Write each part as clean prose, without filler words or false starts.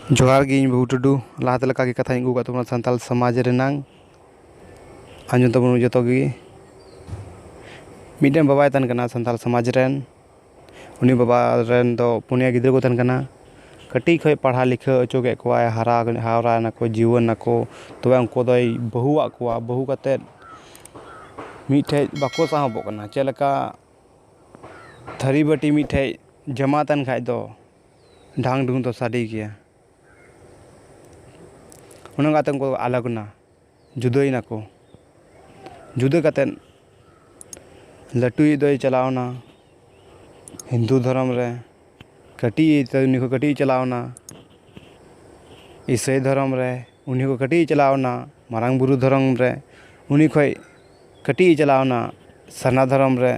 जोहार गे बहु टुडू लाते लका के कथा अगू का सानताल समाज रेनांग आंजम तबन जो गे मिडन बाबाय तन कना सानताल समाज रेन उनी बाबा रेन दो पुनिया गिद्रा को तन कना कटी खय पढ़ा लिखा अचो के कोआ हारा नको जीवन नको तबे उनको दय बहु आकुआ बहु कते मिठे बाको साहबो कना चेलका थरी बटी मिठे जमा तन खाय दो ढांग ढूंग तो साडी गया उनका को अलग ना जुदा ना को जुदा कते लटुई दो चलावना हिंदू धर्म रे कटी तो उन्हीं को कटी चलावना ईसाई धर्म रे उन्हीं को कटी चलावना मारंग बुरु धर्म रे उन्हीं को कटी चलावना सरना धर्म रे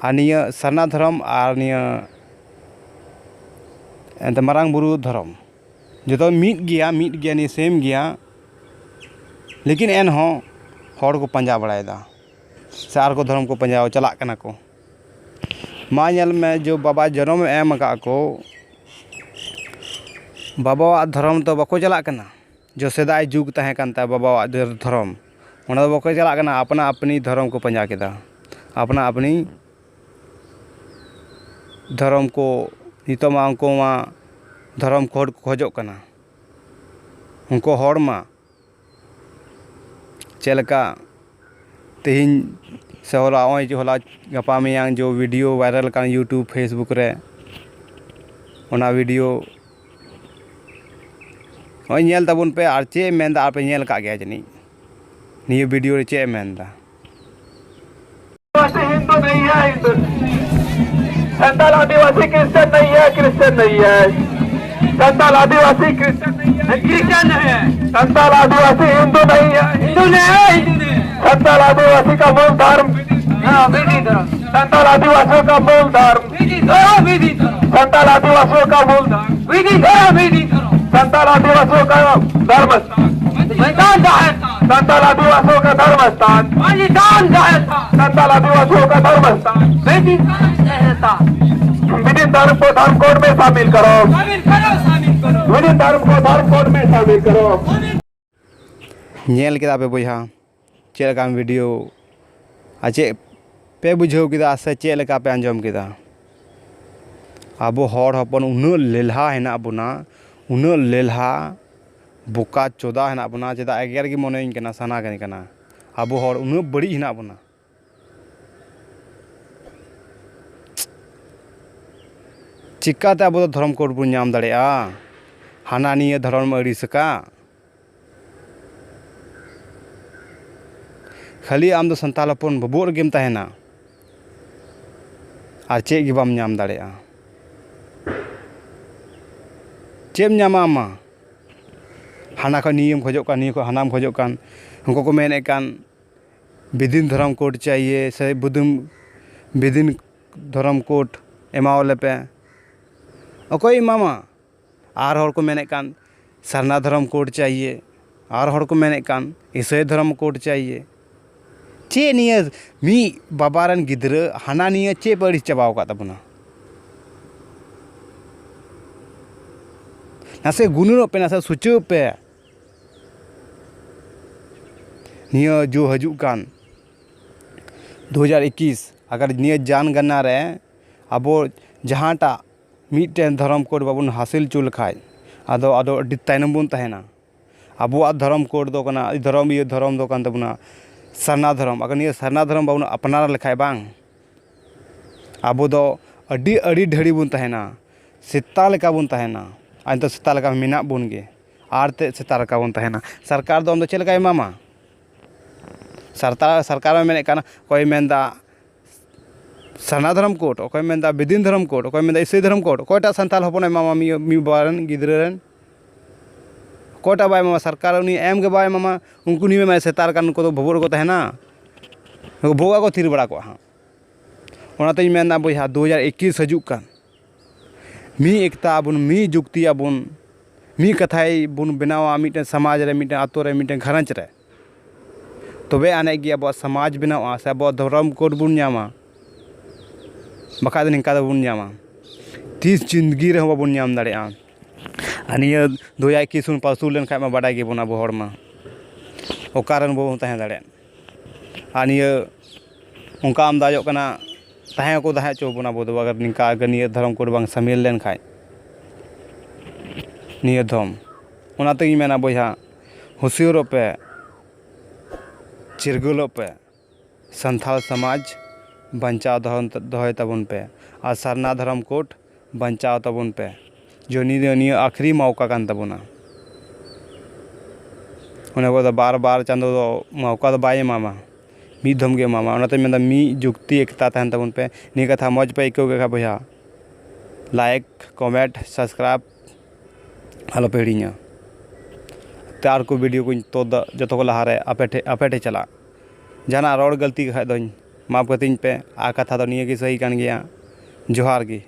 आनिया सरना धर्म आनिया एंत मारंग बुरु धर्म जो मीट गया नहीं सेम गया लेकिन एन हो हर को पंजा बड़ाएदा से आर को धर्म को पंजा चला कना को मा नेल में जो बाबा जन्म एम का को बाबा धर्म तो बाको चला कना जो सेदाय जुग तहे कानता बाबा धर्म ओना बाको चला कना अपना अपनी धर्म को पंजा केदा अपना अपनी धर्म को नितो मा उनको मा धर्म को खोजो कना उनको हर मा चेलका तेहिन से होला जो होला गपा में जो वीडियो वायरल का यूट्यूब फेसबुक रे ओना वीडियो ओय नेल तबुन पे आर चे मेनदा आप नेल का गया जनी नी वीडियो रे चे मेनदा हिंदू नहीं है हिंदू संताल आदिवासी क्रिश्चियन नहीं है क्रिश्चियन नहीं है संताल आदिवासी क्रिश्चियन है संताल आदिवासी हिंदू नहीं है हिंदू नहीं संताल आदिवासी का मूल धर्म संताल आदिवासियों का मूल धर्म संताल आदिवासियों का मूल धर्म संताल आदिवासियों का धर्म संताल आदिवासियों का धर्म स्थान संताल आदिवासियों का धर्म स्थान विभिन्न धर्म को धर्म कोड में शामिल करो विभिन्न धर्म को धर्म कोड में शामिल करो नेल के बोहा चेलका वीडियो चे पे बुझाव के से चेलका पे आंजम के अब हर हपन उन लेल्हा हेना बोना उन लेल्हा बोका चोदा हेना बोना चेदा एगेर के मन कना साना कना अब हर उन बड़ी हेना बोना चिकाते अब धर्म कोड बन नाम दाड़ेया हाना निये धर्म अड़ीसका खाली आम दो संताल हपन बबू रेगेम तहना और चे गे बाम नाम दाड़ेया चेम नामा आमा हाना को नियम खोजोग कान निये को हानाम खोजोग कान उनको को मेने कान विदिन धर्म कोड चाहिए से बुदुम विदिन धर्म कोड एमावले पे अकोई मामा आर हर को मेने कान सरना धर्म कोड चाहिए आर हर को मेने कान ईसाई धर्म कोड चाहिए चे निये मी बाबारन गिद्रा हाना निये चे बड़ी चबाव का तबना नासे गुनुनो पे नासे सुचो पे निये जो हजू कान 2021 अगर निये जान गन्ना रे अबो जहाँटा मिट्टन धर्म कोड बाबन हासिल चुल खाय आदो आदो अड्डी तायनम बन तहना अबो धर्म कोड दो कना धर्म ये धर्म दो कान तबना सरना धर्म अगर निये सरना धर्म बाबन अपनार लेखाय बांग अबो दो अड्डी अड्डी ढड़ी बन तहना सेता लेका बन तहना आज तो सेता लेका मेना बन गे आरते सेता लेका बन तहना सरकार दो हम चेलका एमामा सरकार में मेने काना कोई मेनदा सरना धर्म कोड अकोय मेनदा विदिन धर्म कोड अकोय मेनदा ईसाई धर्म कोड कोयटा संताल हपन मामा मी बारन गिद्रन कोयटा बाय मामा सरकार उनी एम के बाय मामा उनको नी में सेतार कान को भोबर को तहना भोगा को थिर बड़ा को हां ओनाते मेनदा बोहा 2021 हजू कान मी एकता बुन मी जुक्ति बुन मी कथाई बुन बनावा मिटे समाज रे मिटे आतो रे मिटे घरंच रे तबे आने गया अब समाज बनावा से अब धर्म कोड बुन नामा बका निका बुन नामा तीस जिंदगी रे बाबन नाम दाड़ेया और निया 2021 उन पासूल लेन खाय मा बाडाय गे बोना बो हर मा ओकारन बो तहे दाड़े और निया उनका अंदाजो कना तहे को तहे चो बोना बो अगर निका अगर निया धर्म कोड बांग शामिल लेन खाय निया धम ओनाते गी मेना बोया हुसियारो पे चिरगुलो पे संथाल समाज बचाव दोहय तबन पे और सरना धर्म कोड बचाव तबन पे जो निया आखिरी मौका कान तबना उन्हें को बार बार चांदो मौका तो बाय एमामा मीद धम गे एमामा उनाते मेनदा मी जुक्ति एकता तहन तबन पे नि कथा मौज पे इको गे बोया लाइक कमेंट सब्सक्राइब आलो पे हिड़िया तार को वीडियो को तो जो को लहारे आपे चला जाना रोड गलती खाय दो माफ कतिंग पे आ कथा तो निये की सही कान गया जोहार गी।